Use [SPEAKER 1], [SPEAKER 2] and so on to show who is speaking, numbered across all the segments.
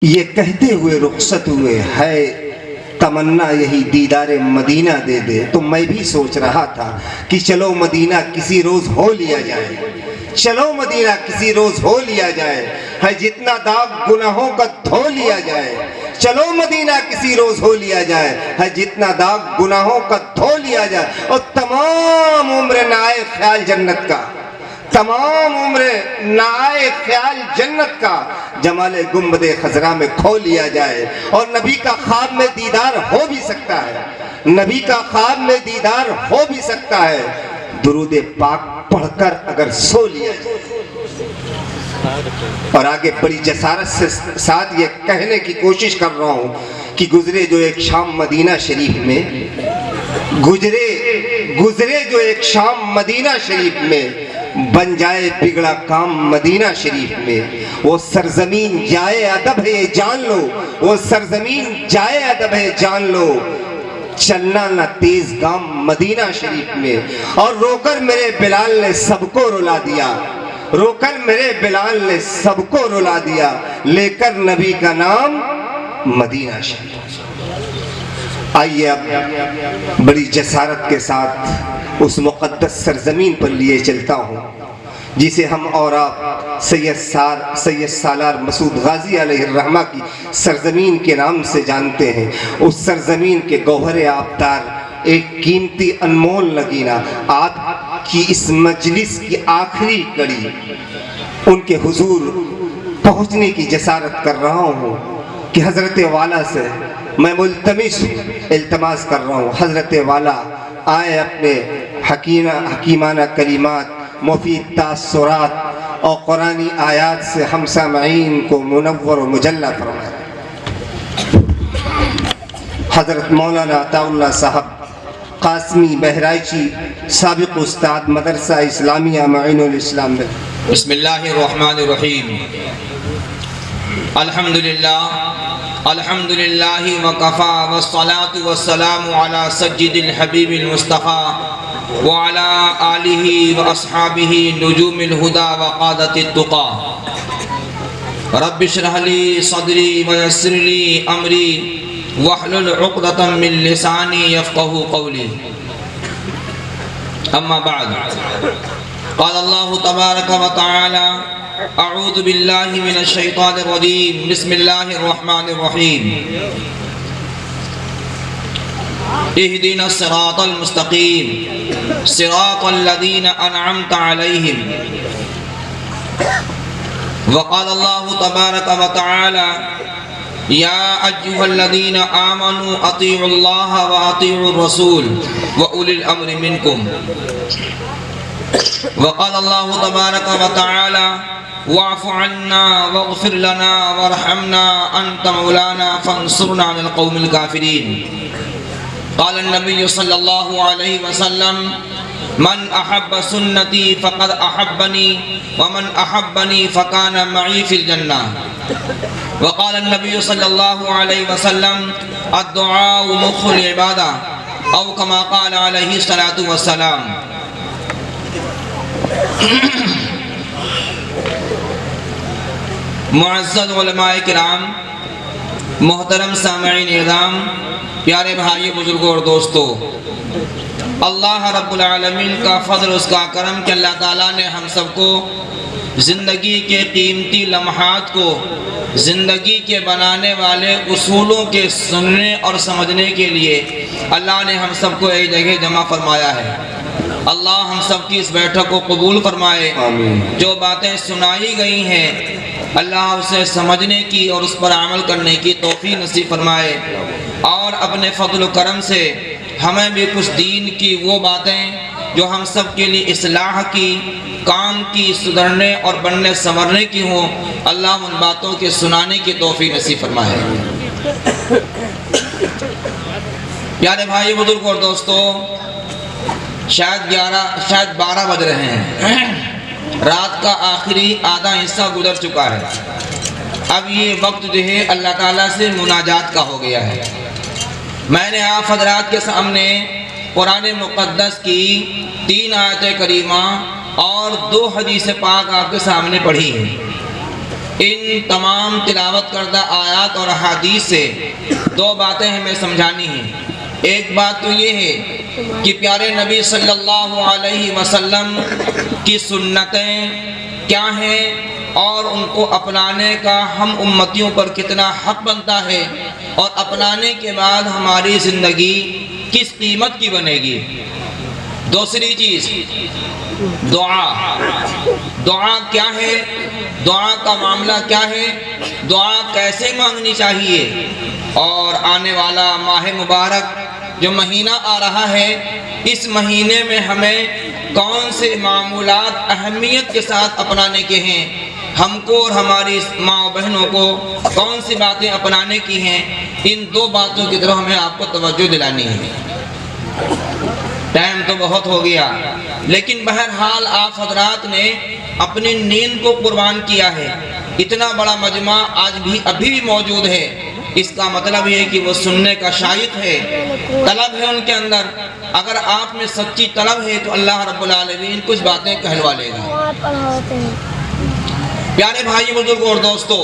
[SPEAKER 1] یہ کہتے ہوئے رخصت ہوئے، ہے تمنا یہی دیدار مدینہ دے دے۔ تو میں بھی سوچ رہا تھا کہ چلو مدینہ کسی روز ہو لیا جائے، چلو مدینہ کسی روز ہو لیا جائے، ہے جتنا داغ گناہوں کا دھو لیا جائے۔ چلو مدینہ کسی روز ہو لیا جائے، ہے جتنا داغ گناہوں کا دھو لیا جائے، اور تمام عمر نہ آئے خیال جنت کا، تمام عمر نہ آئے خیال جنت کا، جمال گنبد خضرا میں کھو لیا جائے۔ اور نبی کا خواب میں دیدار ہو بھی سکتا ہے، نبی کا خواب میں دیدار ہو بھی سکتا ہے، درود پاک پڑھ کر اگر سو لیا جائے۔ اور آگے بڑی جسارت سے ساتھ یہ کہنے کی کوشش کر رہا ہوں کہ گزرے جو ایک شام مدینہ شریف میں، گزرے جو ایک شام مدینہ شریف میں، بن جائے بگڑا کام مدینہ شریف میں۔ وہ سرزمین جائے ادب ہے جان لو، وہ سرزمین جائے ادب ہے جان لو، چلنا نہ تیز گام مدینہ شریف میں۔ اور رو کر میرے بلال نے سب کو رلا دیا، رو کر میرے بلال نے سب کو رلا دیا، لے کر نبی کا نام مدینہ شریف۔ آئیے اب بڑی جسارت کے ساتھ اس مقدس سرزمین پر لیے چلتا ہوں جسے ہم اور آپ سید سالار مسعود غازی علیہ الرحمہ کی سرزمین کے نام سے جانتے ہیں۔ اس سرزمین کے گوہر آبدار ایک قیمتی انمول نگینہ، آپ کی اس مجلس کی آخری کڑی، ان کے حضور پہنچنے کی جسارت کر رہا ہوں کہ حضرت والا سے میں ملتمس التماس کر رہا ہوں، حضرت والا آئے اپنے حکیمانہ کلمات، مفید تاثرات اور قرآنی آیات سے ہم سامعین کو منور و مجلہ فرمائیں۔ حضرت مولانا عطا اللہ صاحب قاسمی بہرائچی، سابق استاد مدرسہ اسلامیہ معین الاسلام میں۔
[SPEAKER 2] بسم اللہ الرحمن الرحیم۔ الحمدللہ وکفا والصلاة والسلام علی سید الحبیب المصطفى وعلى آلہ واصحابہ نجوم الہدى وقادۃ التقى۔ رب اشرح لی صدری ویسر لی امری واحلل عقدۃ من لسانی یفقہوا قولی۔ اما بعد، قال اللہ تبارک و تعالی: اعوذ باللہ من الشیطان الرجیم، بسم اللہ الرحمن الرحیم۔ اہدنا الصراط المستقیم صراط الذین انعمت علیہم۔ وقال اللہ تبارک و تعالی: یا ایھا الذین آمنوا اطیعوا اللہ واطیعوا الرسول واولی الامر منکم۔ وقال اللہ تبارک و تعالی: واعف عنا واغفر لنا وارحمنا انت مولانا فانصرنا على القوم الكافرين۔ قال النبي صلى الله عليه وسلم: من احب سنتي فقد احبني ومن احبني فكان معي في الجنة۔ وقال النبي صلى الله عليه وسلم: الدعاء مخ العبادة، او كما قال عليه الصلاة والسلام۔ معزز علماء کرام، محترم سامعین اعظام، پیارے بھائی بزرگوں اور دوستو، اللہ رب العالمین کا فضل، اس کا کرم کہ اللہ تعالیٰ نے ہم سب کو زندگی کے قیمتی لمحات کو زندگی کے بنانے والے اصولوں کے سننے اور سمجھنے کے لیے اللہ نے ہم سب کو ایک جگہ جمع فرمایا ہے۔ اللہ ہم سب کی اس بیٹھک کو قبول فرمائے۔ جو باتیں سنائی گئی ہیں اللہ اسے سمجھنے کی اور اس پر عمل کرنے کی توفیق نصیب فرمائے، اور اپنے فضل و کرم سے ہمیں بھی کچھ دین کی وہ باتیں جو ہم سب کے لیے اصلاح کی، کام کی، سدھرنے اور بننے سنورنے کی ہوں، اللہ ان باتوں کے سنانے کی توفیق نصیب فرمائے۔ پیارے بھائی بزرگ اور دوستو، شاید 12 بج رہے ہیں، رات کا آخری آدھا حصہ گزر چکا ہے۔ اب یہ وقت جو ہے اللہ تعالیٰ سے مناجات کا ہو گیا ہے۔ میں نے آپ حضرات کے سامنے قرآن مقدس کی 3 آیت کریمہ اور 2 حدیث پاک آپ کے سامنے پڑھی ہیں۔ ان تمام تلاوت کردہ آیات اور احادیث سے دو باتیں ہمیں سمجھانی ہیں۔ ایک بات تو یہ ہے کہ پیارے نبی صلی اللہ علیہ وسلم کی سنتیں کیا ہیں اور ان کو اپنانے کا ہم امتیوں پر کتنا حق بنتا ہے، اور اپنانے کے بعد ہماری زندگی کس قیمت کی بنے گی۔ دوسری چیز دعا، دعا کیا ہے، دعا کا معاملہ کیا ہے، دعا کیسے مانگنی چاہیے، اور آنے والا ماہ مبارک جو مہینہ آ رہا ہے، اس مہینے میں ہمیں کون سے معمولات اہمیت کے ساتھ اپنانے کے ہیں، ہم کو اور ہماری ماں و بہنوں کو کون سی باتیں اپنانے کی ہیں، ان دو باتوں کی طرف ہمیں آپ کو توجہ دلانی ہے۔ ٹائم تو بہت ہو گیا، لیکن بہرحال آپ حضرات نے اپنی نیند کو قربان کیا ہے۔ اتنا بڑا مجمع آج بھی ابھی بھی موجود ہے، اس کا مطلب یہ ہے کہ وہ سننے کا شائق ہے، طلب ہے ان کے اندر۔ اگر آپ میں سچی طلب ہے تو اللہ رب العالمین کچھ باتیں کہلوا لے گا۔ پیارے بھائی بزرگوں اور دوستو،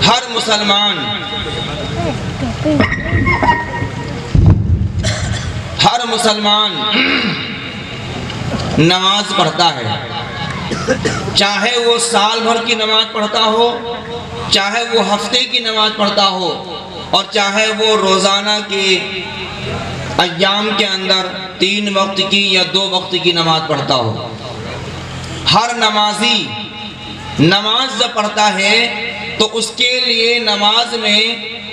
[SPEAKER 2] ہر مسلمان نماز پڑھتا ہے، چاہے وہ سال بھر کی نماز پڑھتا ہو، چاہے وہ ہفتے کی نماز پڑھتا ہو، اور چاہے وہ روزانہ کے ایام کے اندر 3 وقت کی یا 2 وقت کی نماز پڑھتا ہو۔ ہر نمازی نماز جب پڑھتا ہے تو اس کے لیے نماز میں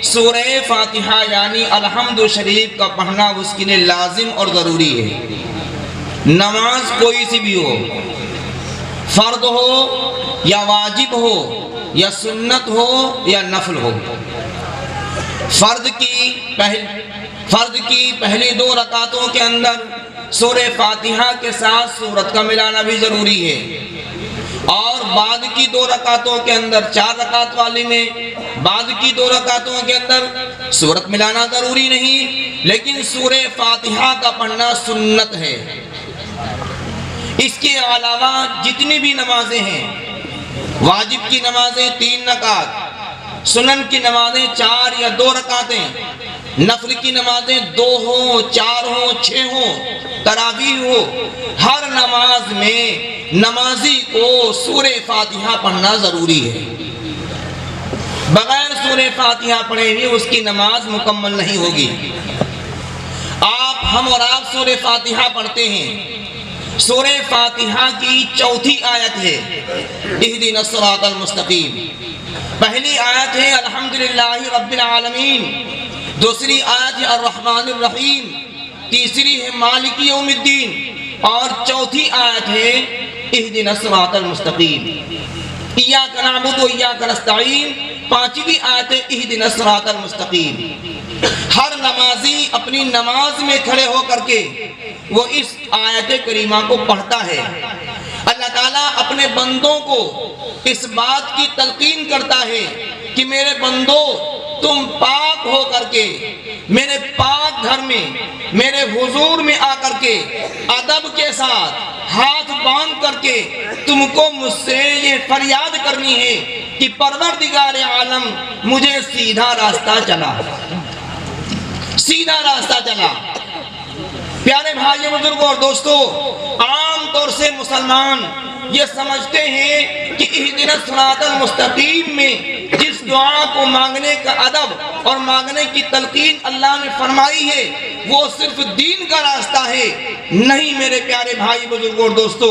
[SPEAKER 2] سورہ فاتحہ یعنی الحمد شریف کا پڑھنا اس کے لیے لازم اور ضروری ہے۔ نماز کوئی سی بھی ہو، فرض ہو یا واجب ہو یا سنت ہو یا نفل ہو، فرض کی پہلی 2 رکعتوں کے اندر سورہ فاتحہ کے ساتھ سورت کا ملانا بھی ضروری ہے، اور بعد کی 2 رکعتوں کے اندر 4 رکعت والی میں بعد کی 2 رکعتوں کے اندر سورت ملانا ضروری نہیں، لیکن سورہ فاتحہ کا پڑھنا سنت ہے۔ اس کے علاوہ جتنی بھی نمازیں ہیں، واجب کی نمازیں 3 رکعت، سنن کی نمازیں 4 یا 2 رکعتیں، نفل کی نمازیں 2 ہوں 4 ہوں 6 ہوں، تراویح ہو، ہر نماز میں نمازی کو سورہ فاتحہ پڑھنا ضروری ہے۔ بغیر سورہ فاتحہ پڑھے ہوئے اس کی نماز مکمل نہیں ہوگی۔ ہم اور آپ سورہ فاتحہ پڑھتے ہیں، سورہ فاتحہ کی 4تھی آیت ہے اہدنا الصراط المستقیم، پہلی آیت ہے الحمدللہ رب العالمین، دوسری آیت ہے الرحمن الرحیم، تیسری ہے مالک یوم الدین، اور 4تھی آیت ہے اہدنا الصراط المستقیم، ایاک نعبد و ایاک نستعین، 5ویں آیت ہے اہدنا الصراط المستقیم۔ ہر نمازی اپنی نماز میں کھڑے ہو کر کے وہ اس آیت کریمہ کو پڑھتا ہے۔ اللہ تعالیٰ اپنے بندوں کو اس بات کی تلقین کرتا ہے کہ میرے بندو تم پاک ہو کر کے میرے پاک گھر میں میرے حضور میں آ کر کے ادب کے ساتھ ہاتھ باندھ کر کے تم کو مجھ سے یہ فریاد کرنی ہے کہ پروردگار عالم مجھے سیدھا راستہ چلا، سیدھا راستہ چلا۔ پیارے بھائی بزرگوں اور دوستو، عام طور سے مسلمان یہ سمجھتے ہیں کہ اہدنا الصراط المستقیم میں جس دعا کو مانگنے کا ادب اور مانگنے کی تلقین اللہ نے فرمائی ہے وہ صرف دین کا راستہ ہے۔ نہیں میرے پیارے بھائی بزرگوں اور دوستو،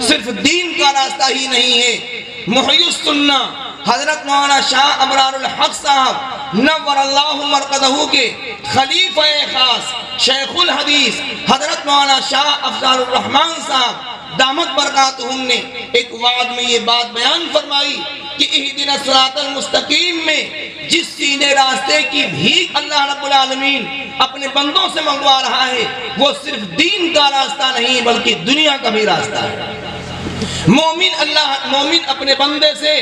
[SPEAKER 2] صرف دین کا راستہ ہی نہیں ہے۔ محی السنہ حضرت مولانا شاہ ابرار الحق صاحب نور اللہ مرقدہ کے خلیفہ خاص شیخ الحدیث حضرت مولانا شاہ افضال الرحمن صاحب دامت برکاتہم نے ایک وعد میں یہ بات بیان فرمائی کہ اہدنا الصراط المستقیم میں جس سیدھے راستے کی بھیک اللہ رب العالمین اپنے بندوں سے منگوا رہا ہے وہ صرف دین کا راستہ نہیں بلکہ دنیا کا بھی راستہ ہے۔ مومن اپنے بندے سے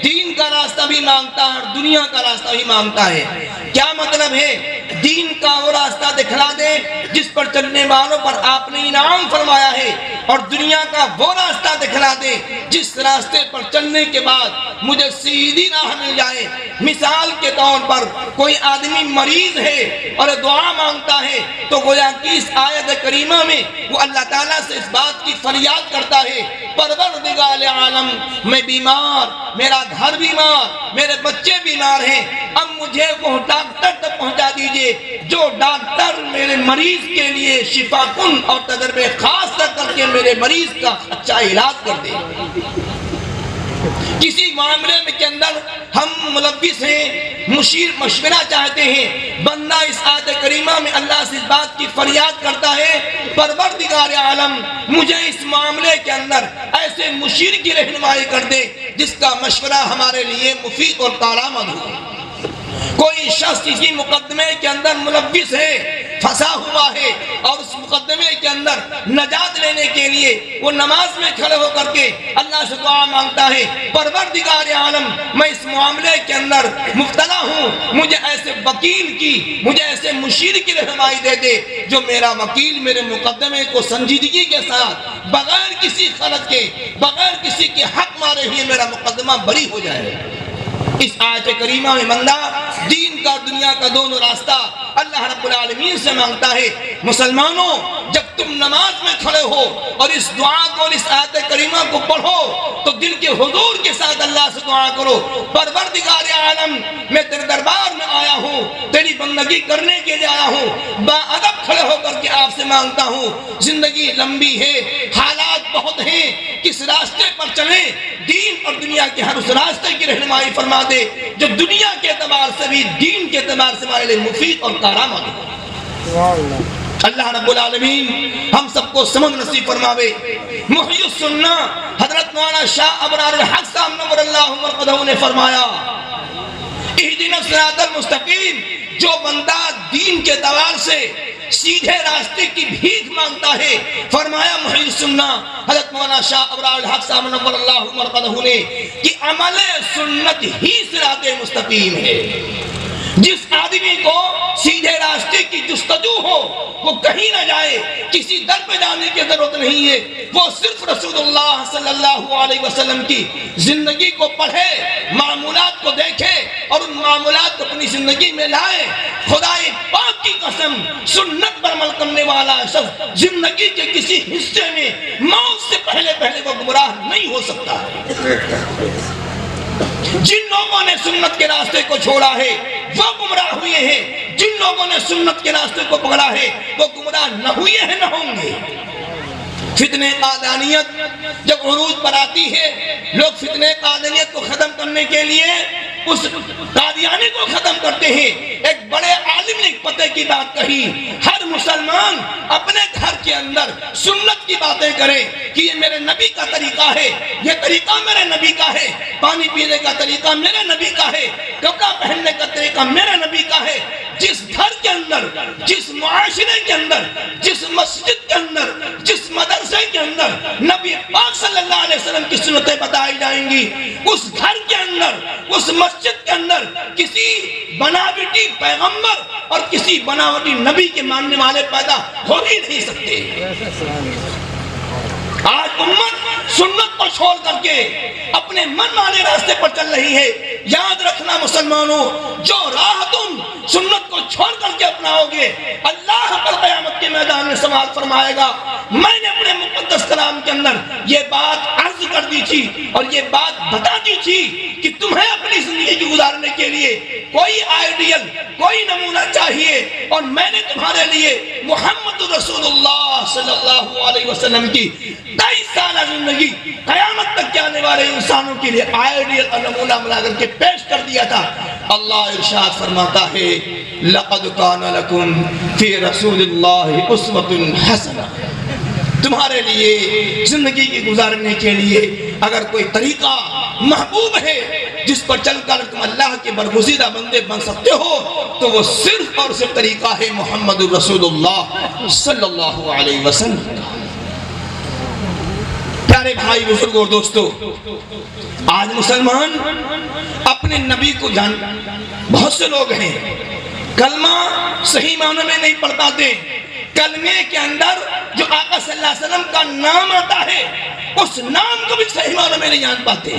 [SPEAKER 2] دین کا راستہ بھی مانگتا ہے اور دنیا کا راستہ بھی مانگتا ہے۔ کیا مطلب ہے؟ دین کا کا وہ راستہ دکھلا دے جس پر چلنے والوں پر آپ نے انعام فرمایا ہے، اور دنیا کا وہ راستہ دکھلا دے جس راستے پر چلنے کے بعد مجھے سیدھی راہ مل جائے۔ مثال کے طور پر کوئی آدمی مریض ہے اور دعا مانگتا ہے تو گویا کہ اس آیت کریمہ میں وہ اللہ تعالیٰ سے اس بات کی فریاد کرتا ہے، پروردگار عالم میں بیمار، میرا گھر بیمار، میرے بچے بیمار ہیں، اب مجھے وہ ڈاکٹر تک پہنچا دیجئے جو ڈاکٹر میرے مریض کے لیے شفا کن اور تجربے خاص کر کے میرے مریض کا اچھا علاج کر دے۔ کسی معاملے میں کے اندر ہم ملوث ہیں، مشورہ چاہتے ہیں، بندہ اس آیت کریمہ میں اللہ سے اس بات کی فریاد کرتا ہے، پروردگار عالم مجھے اس معاملے کے اندر ایسے مشیر کی رہنمائی کر دے جس کا مشورہ ہمارے لیے مفید اور کارآمد ہو۔ کوئی شخص کسی مقدمے کے اندر ملوث ہے، پھنسا ہوا ہے، اور اس مقدمے کے اندر نجات لینے کے لیے وہ نماز میں کھڑے ہو کر کے اللہ سے دعا مانگتا ہے، پروردگار عالم میں اس معاملے کے اندر مبتلا ہوں، مجھے ایسے وکیل کی، مجھے ایسے مشیر کی رہنمائی دے دے جو میرا وکیل میرے مقدمے کو سنجیدگی کے ساتھ بغیر کسی خلط کے، بغیر کسی کے حق مارے ہوئے میرا مقدمہ بری ہو جائے۔ اس آیت کریمہ میں بندہ دین کا دنیا کا دونوں راستہ اللہ رب العالمین سے مانگتا ہے۔ مسلمانوں، جب تم نماز میں کھڑے ہو اور اس دعا کو اور اس آیت کریمہ کو پڑھو تو دل کے حضور کے ساتھ اللہ سے دعا کرو، پروردگار عالم میں تیرے دربار میں آیا ہوں، تیری بندگی کرنے کے لیے آیا ہوں، با ادب کھڑے ہو کر کے آپ سے مانگتا ہوں، زندگی لمبی ہے، حالات بہت ہیں، کس راستے پر چلیں، دین اور دنیا کے ہر اس راستے کی رہنمائی فرما دے جو دنیا کے اعتبار سے بھی دین کے اعتبار سے ہمارے لیے مفید اور کارآمد ہو۔ اللہ رب العالمین ہم سب کو سمجھ نصیب فرماوے۔ محی السنہ حضرت مولانا شاہ ابرار الحق صاحب نور اللہ مرقدہ نے فرمایا، اہدنا الصراط المستقیم، جو بندہ دین کے اعتبار سے سیدھے راستے کی بھیک مانگتا ہے، فرمایا محی السنہ حضرت مولانا شاہ ابرار الحق صاحب نور اللہ مرقدہ نے کہ عمل سنت ہی صراط مستقیم ہے۔ جس آدمی کو سیدھے راستے کی جستجو ہو وہ کہیں نہ جائے، کسی در پہ جانے کی ضرورت نہیں ہے، وہ صرف رسول اللہ صلی اللہ علیہ وسلم کی زندگی کو پڑھے، معمولات کو دیکھے اور ان معمولات کو اپنی زندگی میں لائے۔ خدا پاک کی قسم، سنت پر عمل کرنے والا شخص زندگی کے کسی حصے میں موت سے پہلے وہ گمراہ نہیں ہو سکتا۔ جن لوگوں نے سنت کے راستے کو چھوڑا ہے وہ گمراہ ہوئے ہیں، جن لوگوں نے سنت کے راستے کو پکڑا ہے وہ گمراہ نہ ہوئے ہیں، نہ ہوں گے۔ فتنہ قادیانیت جب عروج پر آتی ہے، لوگ فتنہ قادیانیت کو ختم کرنے کے لیے اس قادیانی کو ختم کرتے ہیں۔ ایک بڑے عالم نے ایک پتے کی بات کہی، ہر مسلمان اپنے گھر کے اندر سنت کی باتیں کرے کہ یہ میرے نبی کا طریقہ ہے، یہ طریقہ میرے نبی کا ہے، پانی پینے کا طریقہ میرے نبی کا ہے، کپڑا پہننے کا طریقہ میرے نبی کا ہے۔ جس گھر کے اندر، جس معاشرے کے اندر، جس مسجد کے اندر، جس مدرسے کے اندر نبی پاک صلی اللہ علیہ وسلم کی سنتیں بتائی جائیں گی، اس گھر کے اندر، اس مسجد کے اندر کسی بناوٹی پیغمبر اور کسی بناوٹی نبی کے ماننے والے پیدا ہو ہی نہیں سکتے۔ آج امت سنت کو چھوڑ کر کے اپنے من مانے راستے پر چل رہی ہے۔ یاد رکھنا مسلمانوں، جو راہ تم سنت کو چھوڑ کر کے اپناؤ گے، اللہ پر قیامت کے میدان میں سوال فرمائے گا۔ میں نے اپنے مقدس کلام کے اندر یہ بات عرض کر دی تھی اور یہ بات بتا دی تھی کہ تمہیں اپنی زندگی گزارنے کے لیے کوئی آئیڈیل، کوئی نمونہ چاہیے، اور میں نے تمہارے لیے محمد رسول اللہ صلی اللہ علیہ وسلم کی 23 سالہ زندگی قیامت تک کے آنے والے انسانوں کے لیے آئیڈیل اور نمونہ بنا کر کے پیش کر دیا تھا۔ اللہ ارشاد فرماتا ہے، لَقَدْ كَانَ لَكُمْ فِي رَسُولِ اللَّهِ أُسْوَةٌ حَسَنَةٌ، تمہارے لیے زندگی کی گزارنے کے لیے اگر کوئی طریقہ محبوب ہے جس پر چل کر تم اللہ کے برگزیدہ بندے بن سکتے ہو تو وہ صرف اور صرف طریقہ ہے محمد رسول اللہ صلی اللہ علیہ وسلم۔ پیارے بھائی بزرگ اور دوستو، آج مسلمان اپنے نبی کو جان، بہت سے لوگ ہیں
[SPEAKER 3] کلمہ صحیح معنوں میں نہیں پڑھ پاتے، کلمے کے اندر جو آقا صلی اللہ علیہ وسلم کا نام آتا ہے اس نام کو بھی صحیح معنوں میں نہیں جان پاتے۔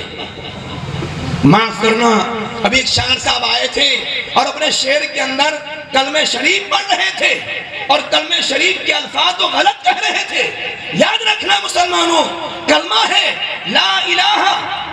[SPEAKER 3] معاف کرنا، ابھی ایک شاعر صاحب آئے تھے اور اپنے شعر کے اندر کلمہ شریف پڑھ رہے تھے اور کلمہ شریف کے الفاظ کو غلط کہہ رہے تھے۔ یاد رکھنا مسلمانوں، کلمہ ہے لا الہ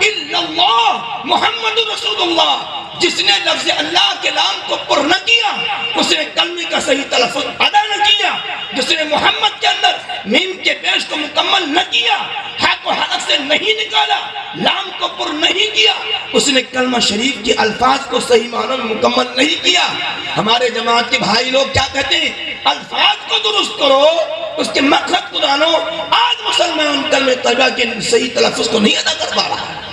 [SPEAKER 3] الا اللہ محمد رسول اللہ۔ جس نے لفظ اللہ کے نام کو پر نہ کیا اس نے کلمے کا صحیح تلفظ ادا نہ کیا۔ جس نے محمد کے اندر میم کے پیش کو مکمل نہ کیا، حق و حلق سے نہیں نکالا، لام کو پر نہیں کیا، اس نے کلمہ شریف کے الفاظ کو صحیح معنوں میں مکمل نہیں کیا۔ ہمارے جماعت کے بھائی لوگ کیا کہتے ہیں؟ الفاظ کو درست کرو، اس کے مقصد کو جانو۔ آج مسلمان کلمہ طیبہ کے صحیح تلفظ کو نہیں ادا کر پا رہا ہے۔